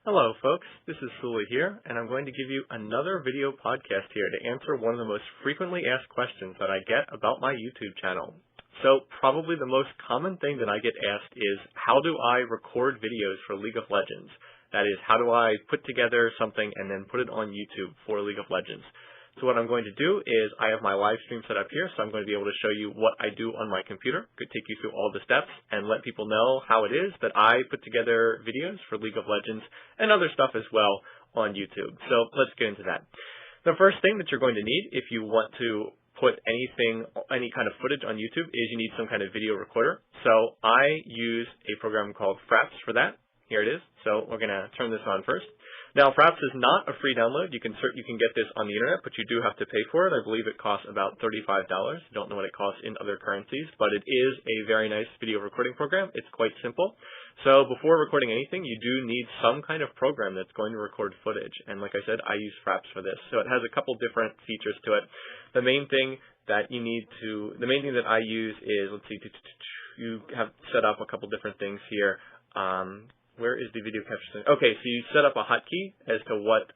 Hello folks, this is Sullla here, and I'm going to give you another video podcast here to answer one of the most frequently asked questions that I get about my YouTube channel. So probably the most common thing that I get asked is, how do I record videos for League of Legends? That is, how do I put together something and then put it on YouTube for League of Legends? So what I'm going to do is I have my live stream set up here, so I'm going to be able to show you what I do on my computer. Could take you through all the steps and let people know how it is that I put together videos for League of Legends and other stuff as well on YouTube. So let's get into that. The first thing that you're going to need if you want to put any kind of footage on YouTube is you need some kind of video recorder. So I use a program called Fraps for that. Here it is. So we're going to turn this on first. Now, Fraps is not a free download. You can get this on the internet, but you do have to pay for it. I believe it costs about $35. I don't know what it costs in other currencies, but it is a very nice video recording program. It's quite simple. So before recording anything, you do need some kind of program that's going to record footage. And like I said, I use Fraps for this. So it has a couple different features to it. The main thing that I use is, let's see, you have set up a couple different things here. Where is the video capture center? Okay, so you set up a hotkey as to what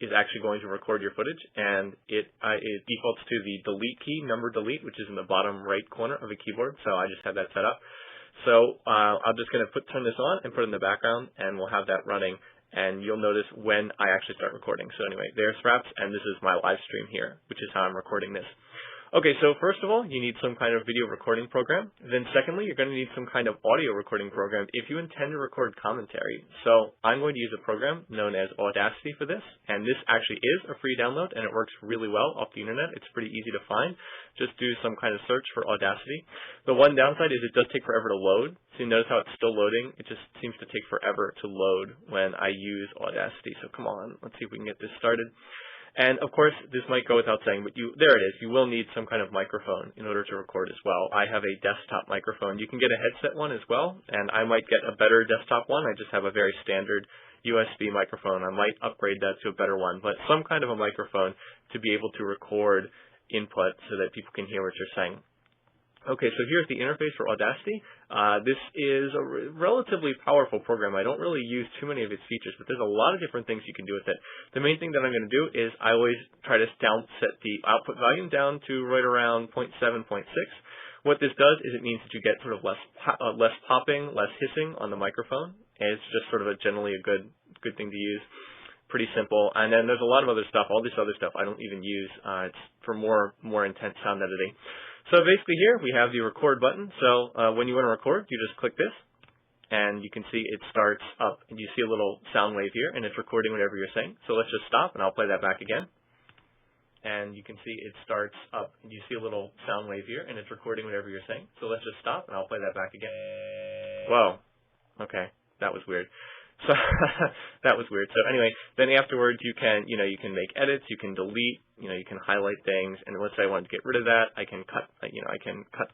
is actually going to record your footage, and it defaults to the delete key, number delete, which is in the bottom right corner of a keyboard. So I just have that set up. So I'm just going to turn this on and put it in the background, and we'll have that running, and you'll notice when I actually start recording. So anyway, there's Fraps, and this is my live stream here, which is how I'm recording this. Okay, so first of all, you need some kind of video recording program. Then secondly, you're going to need some kind of audio recording program if you intend to record commentary. So I'm going to use a program known as Audacity for this, and this actually is a free download, and it works really well off the internet. It's pretty easy to find. Just do some kind of search for Audacity. The one downside is it does take forever to load. So you notice how it's still loading. It just seems to take forever to load when I use Audacity. So come on, let's see if we can get this started. And of course, this might go without saying, but there it is. You will need some kind of microphone in order to record as well. I have a desktop microphone. You can get a headset one as well, and I might get a better desktop one. I just have a very standard USB microphone. I might upgrade that to a better one, but some kind of a microphone to be able to record input so that people can hear what you're saying. Okay, so here's the interface for Audacity. This is a relatively powerful program. I don't really use too many of its features, but there's a lot of different things you can do with it. The main thing that I'm going to do is I always try to set the output volume down to right around 0.7, 0.6. What this does is it means that you get sort of less popping, less hissing on the microphone, and it's just sort of generally a good thing to use. Pretty simple. And then there's a lot of other stuff. All this other stuff I don't even use. It's for more intense sound editing. So basically here we have the record button. So when you want to record, you just click this, and you can see it starts up, and you see a little sound wave here, and it's recording whatever you're saying. So let's just stop, and I'll play that back again. And you can see it starts up, and you see a little sound wave here, and it's recording whatever you're saying. So let's just stop, and I'll play that back again. Whoa. Okay, that was weird. So that was weird. So anyway, then afterwards you can make edits, you can delete, you can highlight things, and let's say I wanted to get rid of that, I can cut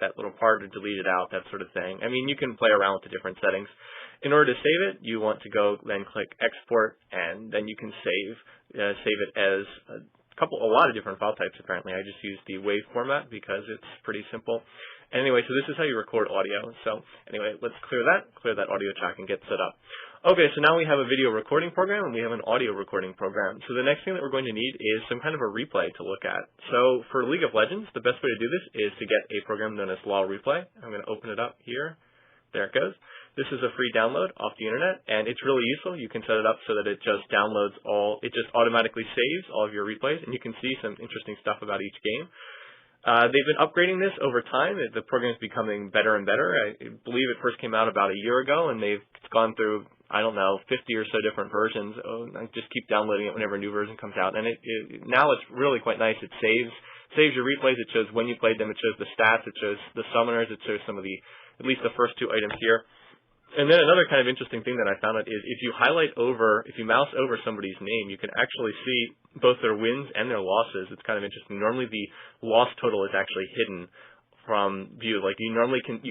that little part or delete it out, that sort of thing. I mean, you can play around with the different settings. In order to save it, you want to go then click export, and then you can save it as a lot of different file types apparently. I just use the WAV format because it's pretty simple. Anyway, so this is how you record audio. So anyway, let's clear that audio track and get set up. Okay, so now we have a video recording program and we have an audio recording program. So the next thing that we're going to need is some kind of a replay to look at. So for League of Legends, the best way to do this is to get a program known as LAW Replay. I'm going to open it up here. There it goes. This is a free download off the internet, and it's really useful. You can set it up so that it just it just automatically saves all of your replays, and you can see some interesting stuff about each game. They've been upgrading this over time. The program is becoming better and better. I believe it first came out about a year ago, and they've gone through, I don't know, 50 or so different versions. I just keep downloading it whenever a new version comes out. And now it's really quite nice. It saves your replays. It shows when you played them. It shows the stats. It shows the summoners. It shows some of at least the first two items here. And then another kind of interesting thing that I found out is if you mouse over somebody's name, you can actually see both their wins and their losses. It's kind of interesting. Normally the loss total is actually hidden from view. Like you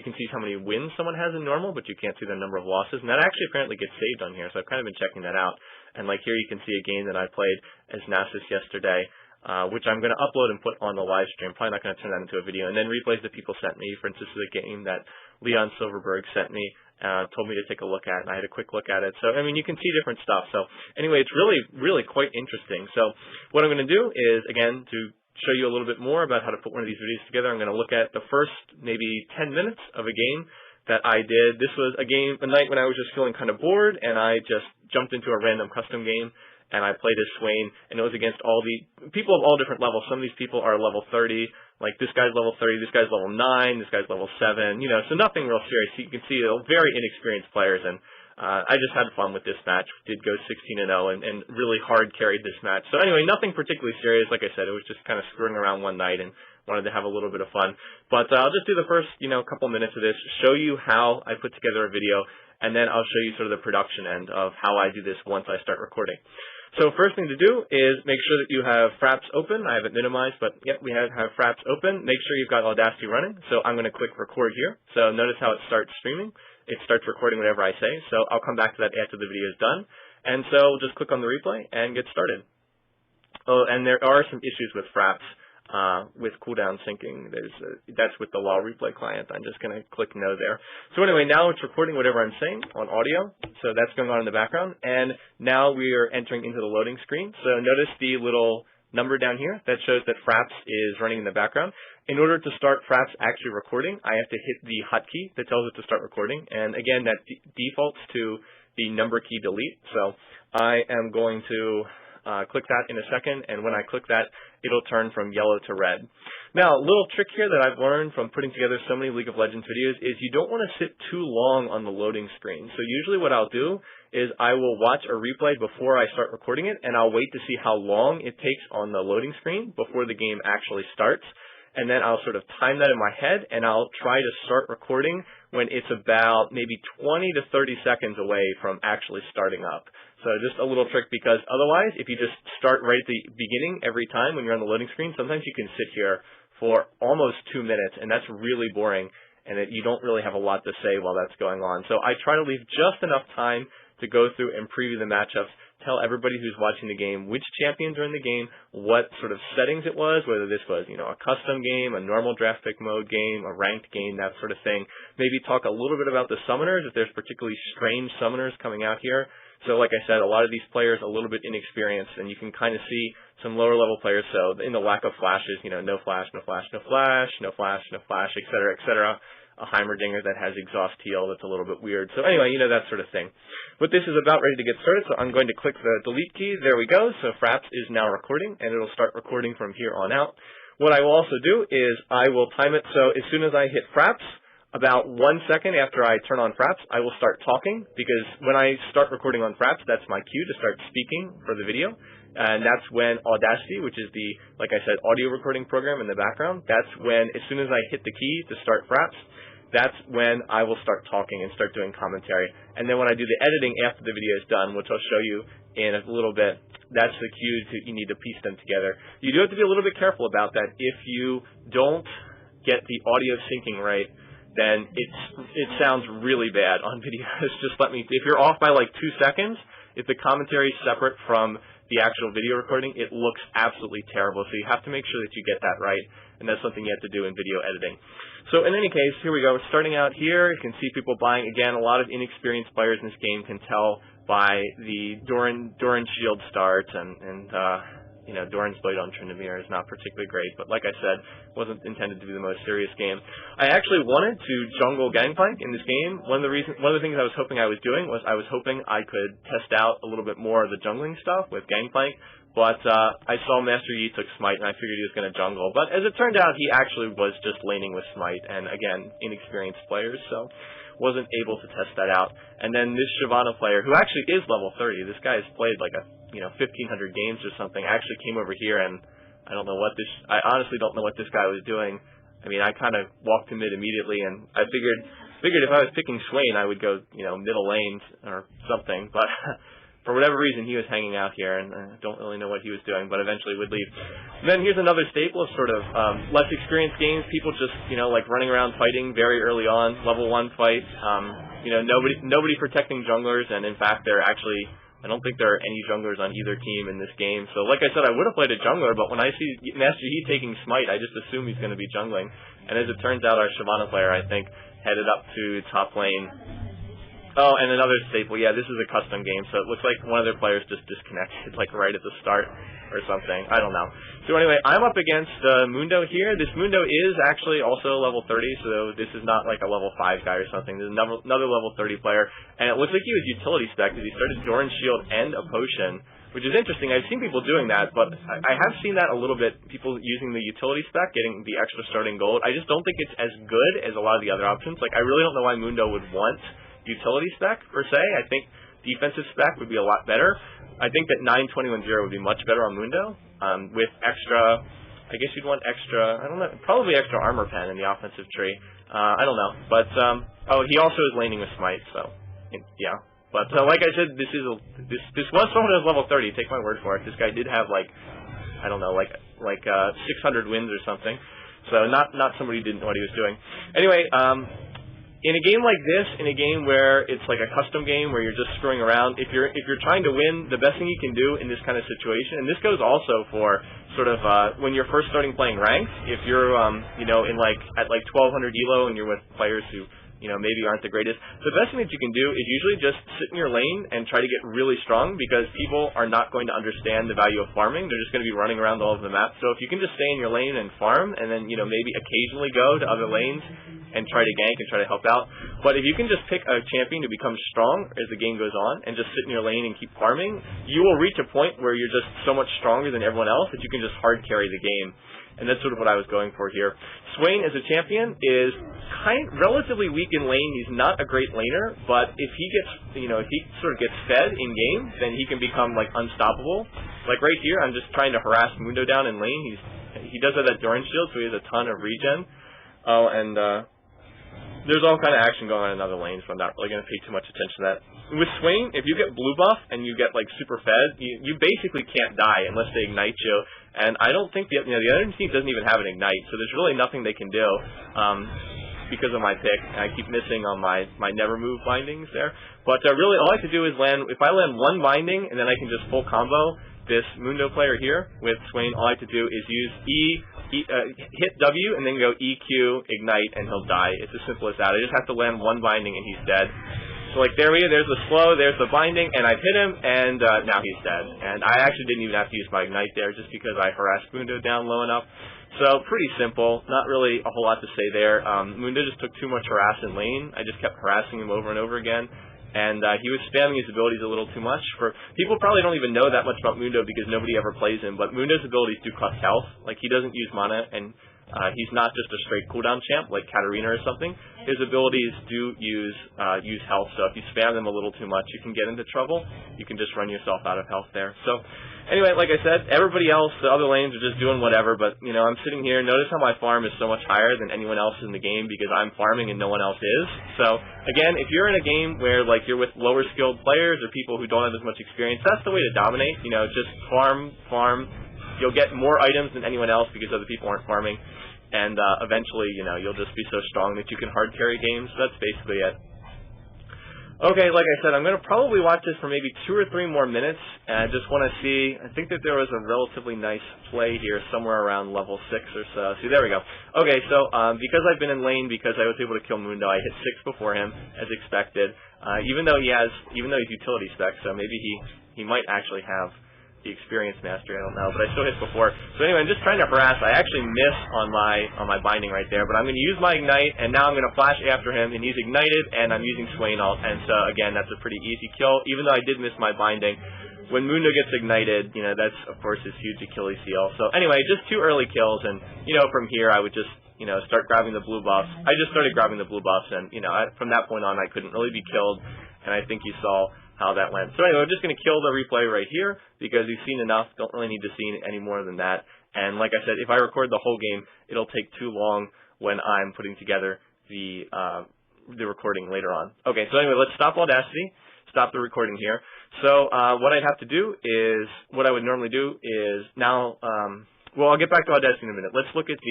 can see how many wins someone has in normal, but you can't see the number of losses. And that actually apparently gets saved on here. So I've kind of been checking that out. And like here you can see a game that I played as Nasus yesterday, which I'm going to upload and put on the live stream. Probably not going to turn that into a video. And then replays that people sent me. For instance, the game that Leon Silverberg sent me, told me to take a look at, and I had a quick look at it. So, I mean, you can see different stuff. So, anyway, it's really quite interesting. So, what I'm going to do is, again, to show you a little bit more about how to put one of these videos together, I'm going to look at the first maybe 10 minutes of a game that I did. This was a night when I was just feeling kind of bored, and I just jumped into a random custom game, and I played as Swain, and it was against all the people of all different levels. Some of these people are level 30, like this guy's level 30, this guy's level 9, this guy's level 7, you know, so nothing real serious. You can see very inexperienced players, and I just had fun with this match. Did go 16-0 and really hard carried this match. So anyway, nothing particularly serious. Like I said, it was just kind of screwing around one night and wanted to have a little bit of fun. But I'll just do the first, couple minutes of this, show you how I put together a video, and then I'll show you sort of the production end of how I do this once I start recording. So first thing to do is make sure that you have Fraps open. I have it minimized, but yep, we have Fraps open. Make sure you've got Audacity running. So I'm going to click record here. So notice how it starts streaming. It starts recording whatever I say. So I'll come back to that after the video is done. And so just click on the replay and get started. Oh, and there are some issues with Fraps. With cooldown syncing, that's with the Law Replay client. I'm just going to click no there. So anyway, now it's recording whatever I'm saying on audio. So that's going on in the background. And now we are entering into the loading screen. So notice the little number down here that shows that Fraps is running in the background. In order to start Fraps actually recording, I have to hit the hotkey that tells it to start recording. And again, that defaults to the number key delete. So I am going to click that in a second, and when I click that, it'll turn from yellow to red. Now, a little trick here that I've learned from putting together so many League of Legends videos is you don't want to sit too long on the loading screen. So usually what I'll do is I will watch a replay before I start recording it, and I'll wait to see how long it takes on the loading screen before the game actually starts. And then I'll sort of time that in my head, and I'll try to start recording when it's about maybe 20 to 30 seconds away from actually starting up. So just a little trick, because otherwise, if you just start right at the beginning every time when you're on the loading screen, sometimes you can sit here for almost 2 minutes, and that's really boring, and you don't really have a lot to say while that's going on. So I try to leave just enough time to go through and preview the matchups, tell everybody who's watching the game which champions are in the game, what sort of settings it was, whether this was, a custom game, a normal draft pick mode game, a ranked game, that sort of thing. Maybe talk a little bit about the summoners, if there's particularly strange summoners coming out here. So like I said, a lot of these players a little bit inexperienced, and you can kind of see some lower level players. So in the lack of flashes, no flash, no flash, no flash, no flash, no flash, et cetera, et cetera. A Heimerdinger that has exhaust heal that's a little bit weird. So anyway, that sort of thing. But this is about ready to get started, so I'm going to click the delete key. There we go. So Fraps is now recording, and it'll start recording from here on out. What I will also do is I will time it so as soon as I hit Fraps, about 1 second after I turn on Fraps, I will start talking, because when I start recording on Fraps, that's my cue to start speaking for the video. And that's when Audacity, which is the, like I said, audio recording program in the background, that's when, as soon as I hit the key to start Fraps, that's when I will start talking and start doing commentary. And then when I do the editing after the video is done, which I'll show you in a little bit, that's the cue you need to piece them together. You do have to be a little bit careful about that. If you don't get the audio syncing right, then it sounds really bad on videos. Just if you're off by like 2 seconds, if the commentary is separate from the actual video recording, it looks absolutely terrible. So you have to make sure that you get that right, and that's something you have to do in video editing. So in any case, here we go. We're starting out here. You can see people buying. Again, a lot of inexperienced players in this game can tell by the Doran shield starts, and Doran's Blade on Tryndamere is not particularly great, but like I said, wasn't intended to be the most serious game. I actually wanted to jungle Gangplank in this game. One of the things I was hoping I was doing was I was hoping I could test out a little bit more of the jungling stuff with Gangplank, but I saw Master Yi took Smite, and I figured he was going to jungle. But as it turned out, he actually was just laning with Smite, and again, inexperienced players, so wasn't able to test that out. And then this Shyvana player, who actually is level 30, this guy has played like 1,500 games or something, actually came over here, and I honestly don't know what this guy was doing. I mean, I kind of walked to mid immediately, and I figured if I was picking Swain, I would go, middle lanes or something, but for whatever reason, he was hanging out here, and I don't really know what he was doing, but eventually would leave. Then here's another staple of sort of less experienced games. People just, like running around fighting very early on, level 1 fight. Nobody protecting junglers, and in fact, I don't think there are any junglers on either team in this game. So like I said, I would have played a jungler, but when I see Master Yi taking Smite, I just assume he's going to be jungling. And as it turns out, our Shyvana player, I think, headed up to top lane Oh, and another staple, yeah, this is a custom game, so it looks like one of their players just disconnected, like right at the start or something. I don't know. So anyway, I'm up against Mundo here. This Mundo is actually also level 30, so this is not like a level 5 guy or something. There's another level 30 player, and it looks like he was utility spec because he started Doran's Shield and a potion, which is interesting. I've seen people doing that, but I have seen that a little bit, people using the utility spec, getting the extra starting gold. I just don't think it's as good as a lot of the other options. Like, I really don't know why Mundo would want utility spec, per se. I think defensive spec would be a lot better. I think that 9-21-0 would be much better on Mundo, with extra, I guess you'd want extra, I don't know, probably extra armor pen in the offensive tree. I don't know, but, oh, he also is laning with Smite, so, yeah. But, like I said, this was someone who was level 30, take my word for it. This guy did have, like, I don't know, like 600 wins or something, so not somebody who didn't know what he was doing. Anyway, in a game like this, in a game where it's like a custom game where you're just screwing around, if you're trying to win, the best thing you can do in this kind of situation, and this goes also for sort of when you're first starting playing ranked, if you're you know, in like at like 1200 elo and you're with players who, you know, maybe aren't the greatest, the best thing that you can do is usually just sit in your lane and try to get really strong, because people are not going to understand the value of farming. They're just going to be running around all over the map. So if you can just stay in your lane and farm, and then, you know, maybe occasionally go to other lanes and try to gank and try to help out. But if you can just pick a champion to become strong as the game goes on and just sit in your lane and keep farming, you will reach a point where you're just so much stronger than everyone else that you can just hard carry the game. And that's sort of what I was going for here. Swain as a champion is relatively weak in lane. He's not a great laner, but if he gets, you know, if he sort of gets fed in game, then he can become like unstoppable. Like right here, I'm just trying to harass Mundo down in lane. He does have that Doran shield, so he has a ton of regen. Oh, and there's all kind of action going on in other lanes, but I'm not really going to pay too much attention to that. With Swain, if you get blue buff and you get like super fed, you basically can't die unless they ignite you. And I don't think the other team doesn't even have an ignite, so there's really nothing they can do because of my pick. And I keep missing on my never move bindings there. But really, all I have to do is land. If I land one binding, and then I can just full combo this Mundo player here with Swain. All I have to do is use hit W and then go EQ ignite, and he'll die. It's as simple as that. I just have to land one binding and he's dead. So like there we go, there's the slow, there's the binding, and I've hit him, and now he's dead. And I actually didn't even have to use my ignite there, just because I harassed Mundo down low enough. So pretty simple, not really a whole lot to say there. Mundo just took too much harass in lane. I just kept harassing him over and over again, and he was spamming his abilities a little too much. For people probably don't even know that much about Mundo because nobody ever plays him, but Mundo's abilities do cost health. Like, he doesn't use mana, and he's not just a straight cooldown champ like Katarina or something. His abilities do use health, so if you spam them a little too much, you can get into trouble. You can just run yourself out of health there. So anyway, like I said, everybody else, the other lanes are just doing whatever, but, you know, I'm sitting here. Notice how my farm is so much higher than anyone else in the game because I'm farming and no one else is. So, again, if you're in a game where, like, you're with lower skilled players or people who don't have as much experience, that's the way to dominate. You know, just farm. You'll get more items than anyone else because other people aren't farming. And eventually, you know, you'll just be so strong that you can hard carry games. That's basically it. Okay, like I said, I'm going to probably watch this for maybe 2 or 3 more minutes, and I just want to see, I think that there was a relatively nice play here somewhere around level 6 or so. See, there we go. Okay, so because I've been in lane, because I was able to kill Mundo, I hit 6 before him, as expected, even though he's utility spec, so maybe he might actually have the experience mastery, I don't know, but I still hit before. So anyway, I'm just trying to harass. I actually miss on my binding right there, but I'm going to use my ignite, and now I'm going to flash after him, and he's ignited, and I'm using Swain ult, and so again, that's a pretty easy kill, even though I did miss my binding. When Mundo gets ignited, you know, that's of course his huge Achilles heel. So anyway, just 2 early kills, and you know, from here I would just, you know, start grabbing the blue buffs. I just started grabbing the blue buffs, and you know, from that point on I couldn't really be killed, and I think you saw how that went. So anyway, we're just going to kill the replay right here because you've seen enough. Don't really need to see any more than that. And like I said, if I record the whole game, it'll take too long when I'm putting together the recording later on. Okay, so anyway, let's stop Audacity, stop the recording here. So what I'd have to do is, what I would normally do is now, well, I'll get back to Audacity in a minute. Let's look at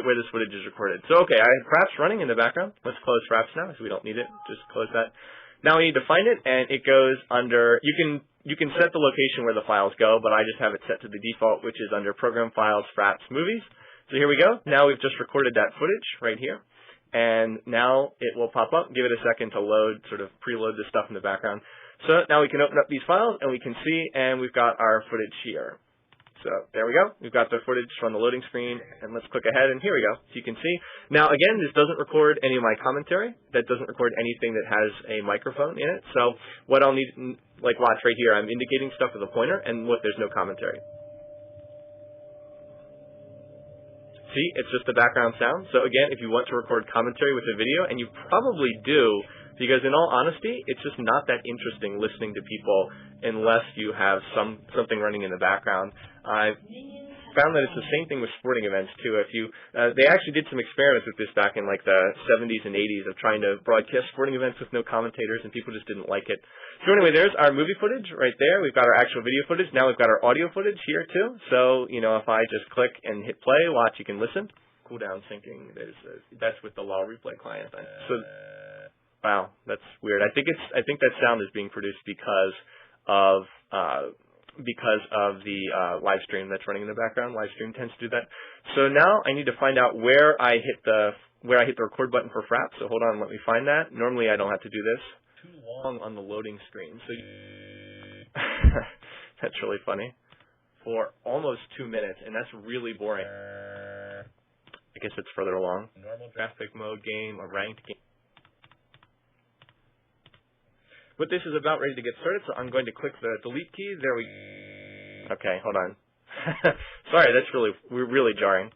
where this footage is recorded. So, okay, I have Fraps running in the background. Let's close Fraps now, so we don't need it. Just close that. Now we need to find it, and it goes under, you can set the location where the files go, but I just have it set to the default, which is under Program Files, Fraps, Movies. So here we go. Now we've just recorded that footage right here. and now it will pop up. Give it a second to load, sort of preload the stuff in the background. So now we can open up these files, and we can see, and we've got our footage here. So there we go. We've got the footage from the loading screen, and let's click ahead, and here we go. So you can see. Now, again, this doesn't record any of my commentary. That doesn't record anything that has a microphone in it. So what I'll need, like watch right here, I'm indicating stuff with a pointer, and look, there's no commentary. See, it's just the background sound. So again, if you want to record commentary with a video, and you probably do, because in all honesty, it's just not that interesting listening to people unless you have something running in the background. I found that it's the same thing with sporting events too. If you, they actually did some experiments with this back in like the 70s and 80s of trying to broadcast sporting events with no commentators, and people just didn't like it. So anyway, there's our movie footage right there. We've got our actual video footage. Now we've got our audio footage here too. So if I just click and hit play, watch, you can listen. Cool down syncing. That's with the LAW replay client. So. Wow, that's weird. I think that sound is being produced because of the live stream that's running in the background. Live stream tends to do that. So now I need to find out where I hit the record button for Fraps. So hold on, let me find that. Normally I don't have to do this. Too long on the loading screen. So that's really funny. For almost 2 minutes, and that's really boring. I guess it's further along. Normal graphic mode game, a ranked game. But this is about ready to get started, so I'm going to click the delete key. There we go. Okay, hold on. Sorry, that's really jarring.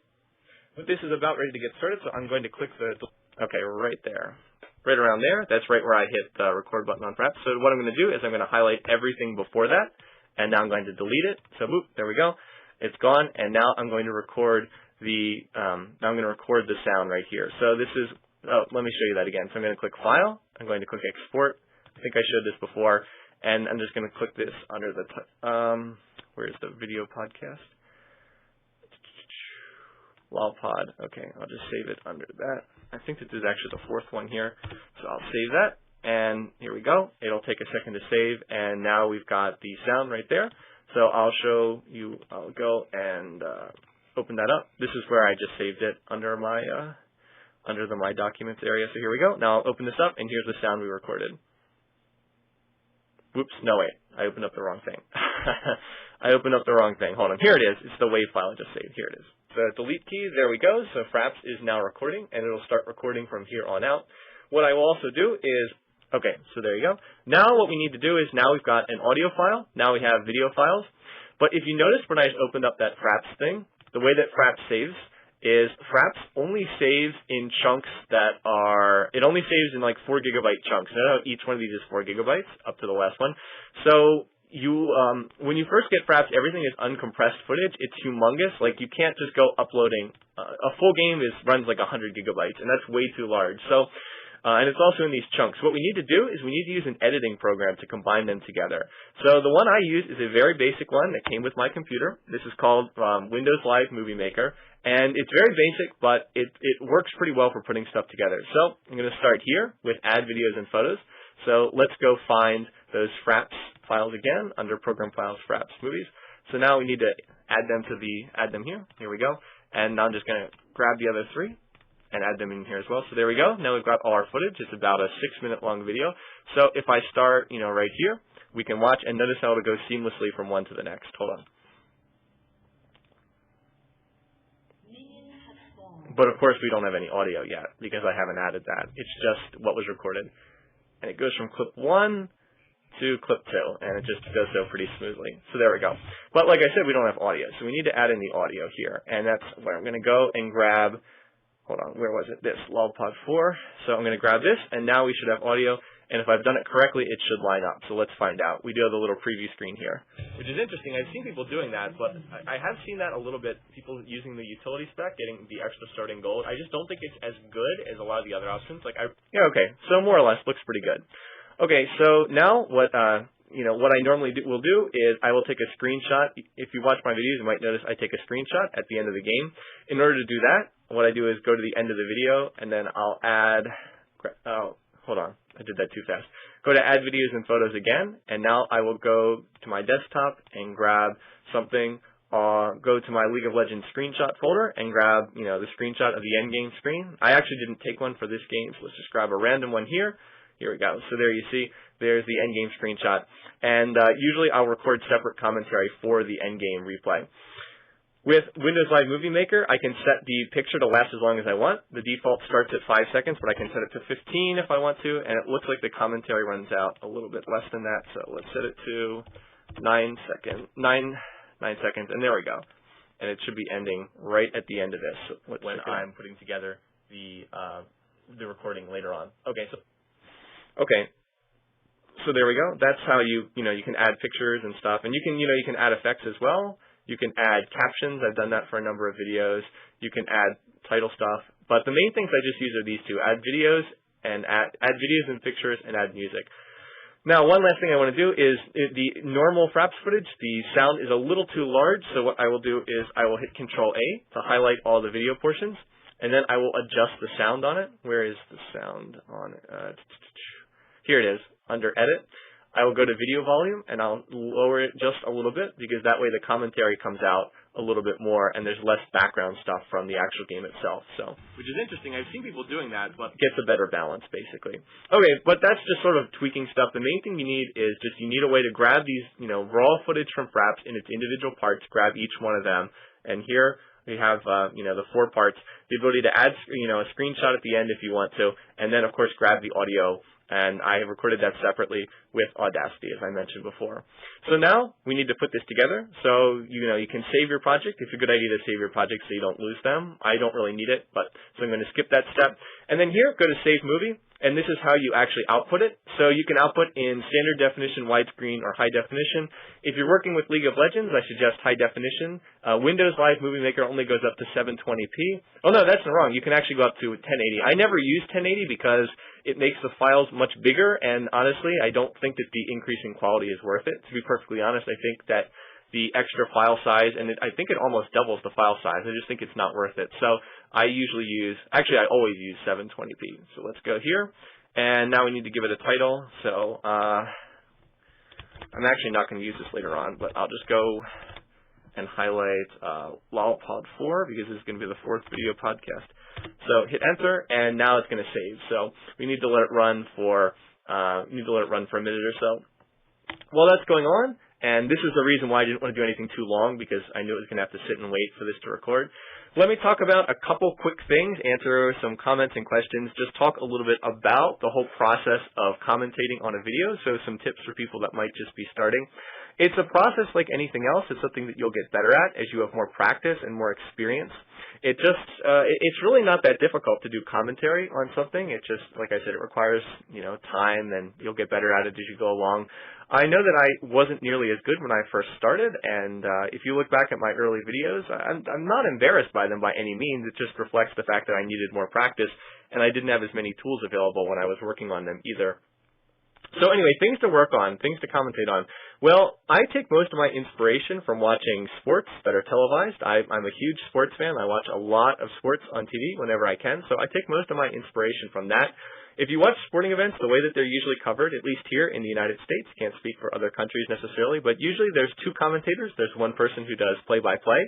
But this is about ready to get started, so I'm going to click the, okay, right there. Right around there, that's right where I hit the record button on Fraps. So what I'm going to do is I'm going to highlight everything before that, and now I'm going to delete it. So boop, there we go. It's gone, and now I'm going to record the sound right here. So this is, let me show you that again. So I'm going to click File, I'm going to click Export. I think I showed this before, and I'm just going to click this under the, where's the video podcast? LawPod. Okay, I'll just save it under that. I think this is actually the fourth one here, so I'll save that, and here we go. It'll take a second to save, and now we've got the sound right there. So I'll show you, I'll go and open that up. This is where I just saved it under my, under the My Documents area. So here we go. Now I'll open this up, and here's the sound we recorded. Whoops, no wait, I opened up the wrong thing. I opened up the wrong thing. Hold on, here it is. It's the WAV file I just saved. Here it is. The delete key, there we go. So Fraps is now recording, and it'll start recording from here on out. What I will also do is, okay, so there you go. Now what we need to do is, now we've got an audio file. Now we have video files. But if you notice when I opened up that Fraps thing, the way that Fraps saves is Fraps only saves in chunks that are, it only saves in like 4 gigabyte chunks. Now each one of these is 4 gigabytes up to the last one. So you, when you first get Fraps, everything is uncompressed footage. It's humongous. Like you can't just go uploading. A full game runs like 100 gigabytes, and that's way too large. So, and it's also in these chunks. What we need to do is we need to use an editing program to combine them together. So the one I use is a very basic one that came with my computer. This is called Windows Live Movie Maker. And it's very basic, but it works pretty well for putting stuff together. So I'm going to start here with Add Videos and Photos. So let's go find those Fraps files again under Program Files, Fraps Movies. So now we need to add them here. Here we go. And now I'm just going to grab the other 3 and add them in here as well. So there we go. Now we've got all our footage. It's about a 6-minute long video. So if I start, right here, we can watch and notice how it'll go seamlessly from one to the next. Hold on. But of course we don't have any audio yet because I haven't added that. It's just what was recorded. And it goes from clip 1 to clip 2, and it just does so pretty smoothly. So there we go. But like I said, we don't have audio, so we need to add in the audio here. And that's where I'm going to go and grab, hold on, where was it? This, LawPod 4. So I'm going to grab this, and now we should have audio. And if I've done it correctly, it should line up. So let's find out. We do have the little preview screen here, which is interesting. I've seen people doing that, but I have seen that a little bit, people using the utility spec, getting the extra starting gold. I just don't think it's as good as a lot of the other options. Yeah, okay. So more or less, looks pretty good. Okay, so now what I normally will do is I will take a screenshot. If you watch my videos, you might notice I take a screenshot at the end of the game. In order to do that, what I do is go to the end of the video, and then I'll add, hold on, I did that too fast. Go to Add Videos and Photos again, and now I will go to my desktop and grab something go to my League of Legends screenshot folder and grab, the screenshot of the endgame screen. I actually didn't take one for this game, so let's just grab a random one here. Here we go. So there you see, there's the endgame screenshot. And usually I'll record separate commentary for the endgame replay. With Windows Live Movie Maker, I can set the picture to last as long as I want. The default starts at 5 seconds, but I can set it to 15 if I want to, and it looks like the commentary runs out a little bit less than that, so let's set it to 9 seconds, and there we go. And it should be ending right at the end of this when I'm putting together the recording later on. Okay, so there we go. That's how you can add pictures and stuff, and you can add effects as well. You can add captions. I've done that for a number of videos. You can add title stuff. But the main things I just use are these two: add videos and add videos and pictures and add music. Now, one last thing I want to do is the normal Fraps footage. The sound is a little too large, so what I will do is I will hit Control A to highlight all the video portions, and then I will adjust the sound on it. Where is the sound on it? Here it is, under Edit. I will go to video volume, and I'll lower it just a little bit, because that way the commentary comes out a little bit more, and there's less background stuff from the actual game itself. So, which is interesting. I've seen people doing that, but gets a better balance, basically. Okay, but that's just sort of tweaking stuff. The main thing you need is you need a way to grab these, raw footage from Fraps in its individual parts, grab each one of them, and here we have, the 4 parts, the ability to add, a screenshot at the end if you want to, and then, of course, grab the audio. And I have recorded that separately with Audacity, as I mentioned before. So now we need to put this together. So, you can save your project. It's a good idea to save your project so you don't lose them. I don't really need it, so I'm going to skip that step. And then here, go to Save Movie, and this is how you actually output it. So you can output in standard definition, widescreen, or high definition. If you're working with League of Legends, I suggest high definition. Windows Live Movie Maker only goes up to 720p. Oh, no, that's wrong. You can actually go up to 1080. I never use 1080 because it makes the files much bigger, and honestly, I don't think that the increase in quality is worth it. To be perfectly honest, I think that the extra file size, and I think it almost doubles the file size. I just think it's not worth it. So I usually I always use 720p. So let's go here, and now we need to give it a title. So I'm actually not going to use this later on, but I'll just go and highlight Lollipod 4, because this is going to be the 4th video podcast. So hit Enter, and now it's going to save. So we need to let it run for a minute or so. While that's going on, and this is the reason why I didn't want to do anything too long, because I knew it was going to have to sit and wait for this to record. Let me talk about a couple quick things, answer some comments and questions, just talk a little bit about the whole process of commentating on a video, so some tips for people that might just be starting. It's a process like anything else. It's something that you'll get better at as you have more practice and more experience. It's really not that difficult to do commentary on something. It just, like I said, it requires, time, and you'll get better at it as you go along. I know that I wasn't nearly as good when I first started, and if you look back at my early videos, I'm not embarrassed by them by any means. It just reflects the fact that I needed more practice, and I didn't have as many tools available when I was working on them either. So anyway, things to work on, things to commentate on. Well, I take most of my inspiration from watching sports that are televised. I'm a huge sports fan. I watch a lot of sports on TV whenever I can, so I take most of my inspiration from that. If you watch sporting events, the way that they're usually covered, at least here in the United States, can't speak for other countries necessarily, but usually there's 2 commentators. There's one person who does play-by-play,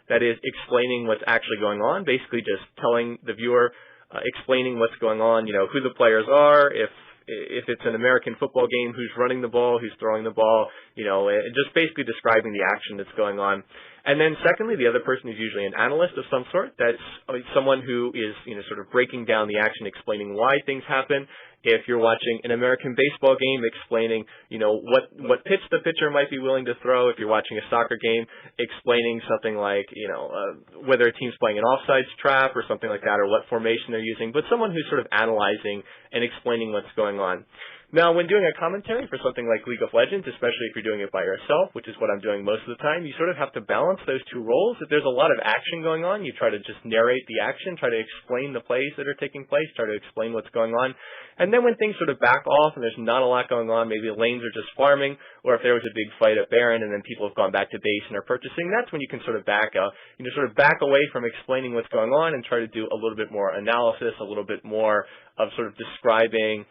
that is explaining what's actually going on, basically just telling the viewer, explaining what's going on, who the players are, if it's an American football game, who's running the ball, who's throwing the ball, just basically describing the action that's going on. And then secondly, the other person is usually an analyst of some sort. That's someone who is, sort of breaking down the action, explaining why things happen. If you're watching an American baseball game, explaining, what pitch the pitcher might be willing to throw. If you're watching a soccer game, explaining something like, whether a team's playing an offsides trap or something like that, or what formation they're using. But someone who's sort of analyzing and explaining what's going on. Now, when doing a commentary for something like League of Legends, especially if you're doing it by yourself, which is what I'm doing most of the time, you sort of have to balance those 2 roles. If there's a lot of action going on, you try to just narrate the action, try to explain the plays that are taking place, try to explain what's going on. And then when things sort of back off and there's not a lot going on, maybe the lanes are just farming, or if there was a big fight at Baron and then people have gone back to base and are purchasing, that's when you can sort of back away from explaining what's going on and try to do a little bit more analysis, a little bit more of sort of describing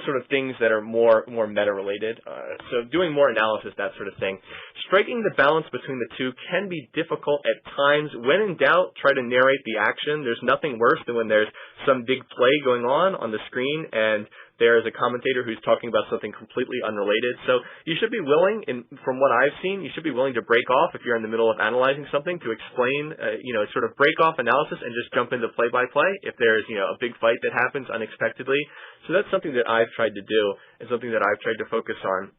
sort of things that are more meta-related. So doing more analysis, that sort of thing. Striking the balance between the two can be difficult at times. When in doubt, try to narrate the action. There's nothing worse than when there's some big play going on the screen, and there is a commentator who's talking about something completely unrelated. So you should be willing, from what I've seen, you should be willing to break off if you're in the middle of analyzing something to explain, sort of break off analysis and just jump into play-by-play if there's, a big fight that happens unexpectedly. So that's something that I've tried to do and something that I've tried to focus on.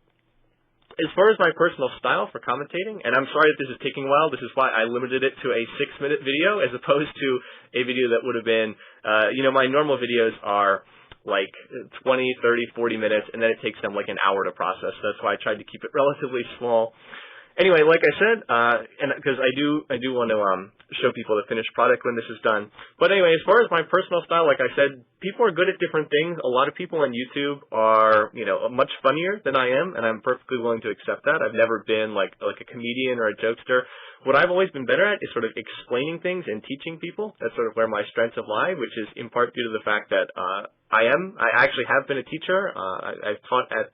As far as my personal style for commentating, and I'm sorry if this is taking a while, this is why I limited it to a 6-minute video as opposed to a video that would have been, my normal videos are like 20, 30, 40 minutes, and then it takes them like an hour to process. So that's why I tried to keep it relatively small. Anyway, like I said, and because I do want to show people the finished product when this is done. But anyway, as far as my personal style, like I said, people are good at different things. A lot of people on YouTube are, much funnier than I am, and I'm perfectly willing to accept that. I've never been like a comedian or a jokester. What I've always been better at is sort of explaining things and teaching people. That's sort of where my strengths have lie, which is in part due to the fact that I actually have been a teacher. I've taught at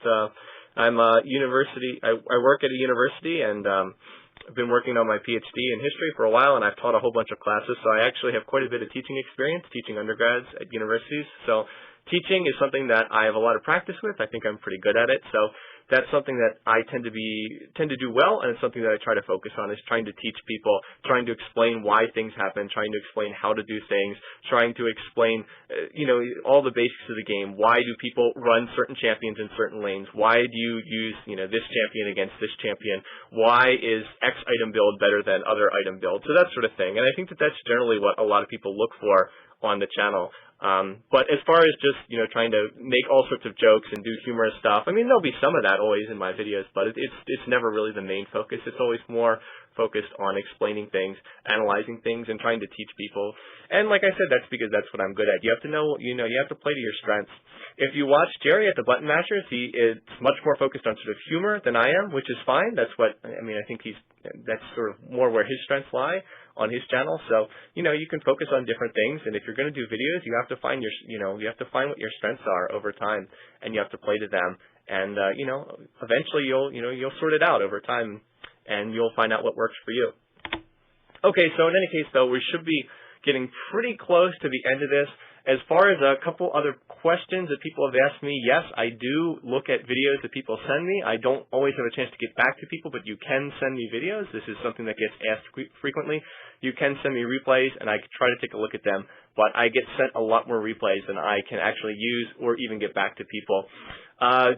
I'm a university. I work at a university, and I've been working on my PhD in history for a while, and I've taught a whole bunch of classes. So I actually have quite a bit of teaching experience, teaching undergrads at universities. So teaching is something that I have a lot of practice with. I think I'm pretty good at it. So that's something that I tend to do well, and it's something that I try to focus on, is trying to teach people, trying to explain why things happen, trying to explain how to do things, trying to explain, all the basics of the game. Why do people run certain champions in certain lanes? Why do you use, this champion against this champion? Why is X item build better than other item build? So that sort of thing. And I think that that's generally what a lot of people look for on the channel. But as far as just, trying to make all sorts of jokes and do humorous stuff, I mean, there'll be some of that always in my videos, but it's never really the main focus. It's always more focused on explaining things, analyzing things, and trying to teach people. And like I said, that's because that's what I'm good at. You have to know, you have to play to your strengths. If you watch Jerry at the Button Mashers, it's much more focused on sort of humor than I am, which is fine. That's what, I think that's sort of more where his strengths lie on his channel. So, you can focus on different things, and if you're going to do videos, you have to find you have to find what your strengths are over time, and you have to play to them. And, eventually you'll sort it out over time, and you'll find out what works for you. Okay, so in any case, though, we should be getting pretty close to the end of this. As far as a couple other questions that people have asked me, yes, I do look at videos that people send me. I don't always have a chance to get back to people, but you can send me videos. This is something that gets asked frequently. You can send me replays, and I try to take a look at them, but I get sent a lot more replays than I can actually use or even get back to people.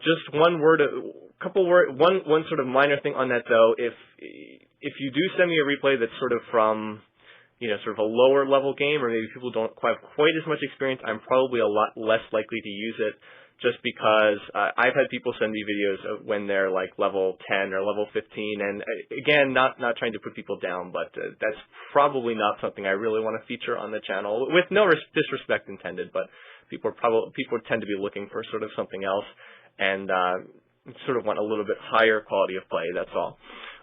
Just one sort of minor thing on that, though. If you do send me a replay that's sort of from sort of a lower level game, or maybe people don't have quite as much experience, I'm probably a lot less likely to use it, just because I've had people send me videos of when they're like level 10 or level 15, and again, not trying to put people down, but that's probably not something I really want to feature on the channel, with no disrespect intended, but people tend to be looking for sort of something else, and sort of want a little bit higher quality of play, that's all.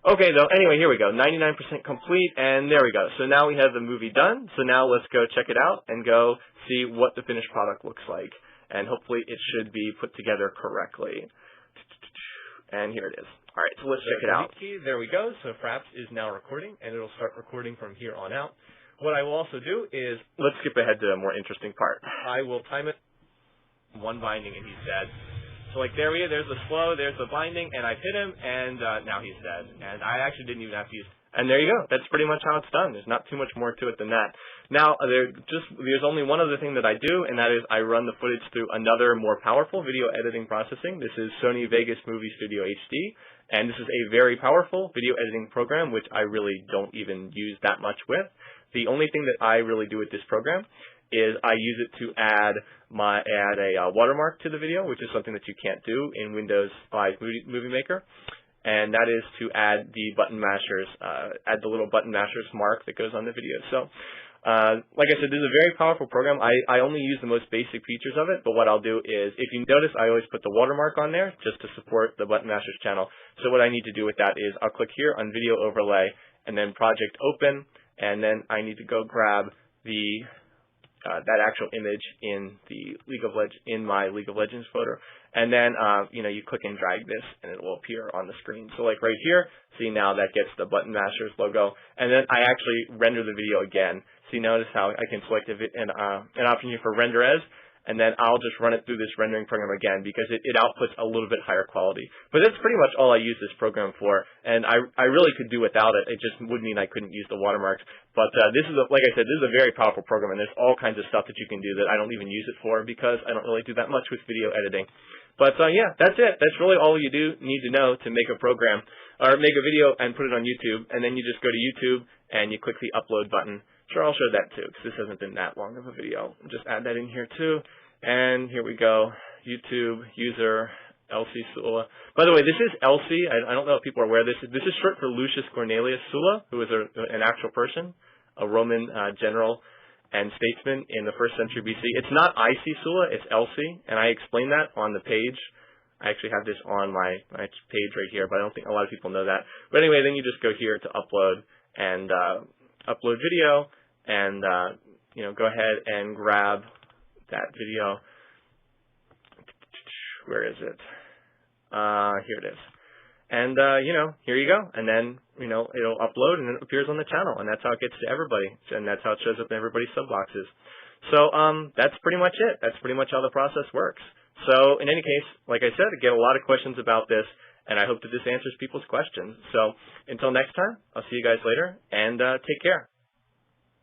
Okay, though, anyway, here we go, 99% complete, and there we go. So now we have the movie done, so now let's go check it out and go see what the finished product looks like. And hopefully it should be put together correctly. And here it is. All right, so let's check it out. There we go, so Fraps is now recording, and it'll start recording from here on out. What I will also do is, let's skip ahead to a more interesting part. I will time it, one binding, and he's dead. So like there's the slow, there's the binding, and I've hit him, and now he's dead. And I actually didn't even have to use, and there you go. That's pretty much how it's done. There's not too much more to it than that. Now, there's only one other thing that I do, and that is I run the footage through another more powerful video editing processing. This is Sony Vegas Movie Studio HD, and this is a very powerful video editing program, which I really don't even use that much with. The only thing that I really do with this program is I use it to add a watermark to the video, which is something that you can't do in Windows 5 Movie Maker, and that is to add the button mashers, add the little button mashers mark that goes on the video. So, like I said, this is a very powerful program. I only use the most basic features of it, but what I'll do is, if you notice, I always put the watermark on there just to support the button mashers channel. So what I need to do with that is I'll click here on Video Overlay, and then Project Open, and then I need to go grab the that actual image in the my League of Legends folder, and then you know, you click and drag this, and it will appear on the screen. So like right here, see, now that gets the Button Masters logo, and then I actually render the video again. So you notice how I can select an option here for render as, and then I'll just run it through this rendering program again because it outputs a little bit higher quality. But that's pretty much all I use this program for, and I really could do without it. It just would mean I couldn't use the watermarks. But this is, like I said, this is a very powerful program, and there's all kinds of stuff that you can do that I don't even use it for because I don't really do that much with video editing. But yeah, that's it. That's really all you need to know to make a program or make a video and put it on YouTube, and then you just go to YouTube and you click the upload button. Sure, I'll show that too, because this hasn't been that long of a video. I'll just add that in here too. And here we go. YouTube, user, LC Sullla. By the way, this is LC. I don't know if people are aware of this. This is short for Lucius Cornelius Sullla, who was an actual person, a Roman general and statesman in the 1st century BC. It's not IC Sullla, it's LC, and I explain that on the page. I actually have this on my page right here, but I don't think a lot of people know that. But anyway, then you just go here to upload and upload video, and you know, go ahead and grab that video. Where is it? Here it is. And you know, here you go. And then, you know, it'll upload and it appears on the channel, and that's how it gets to everybody, and that's how it shows up in everybody's sub boxes. So that's pretty much it. That's pretty much how the process works. So in any case, like I said, I get a lot of questions about this, and I hope that this answers people's questions. So until next time, I'll see you guys later, and take care.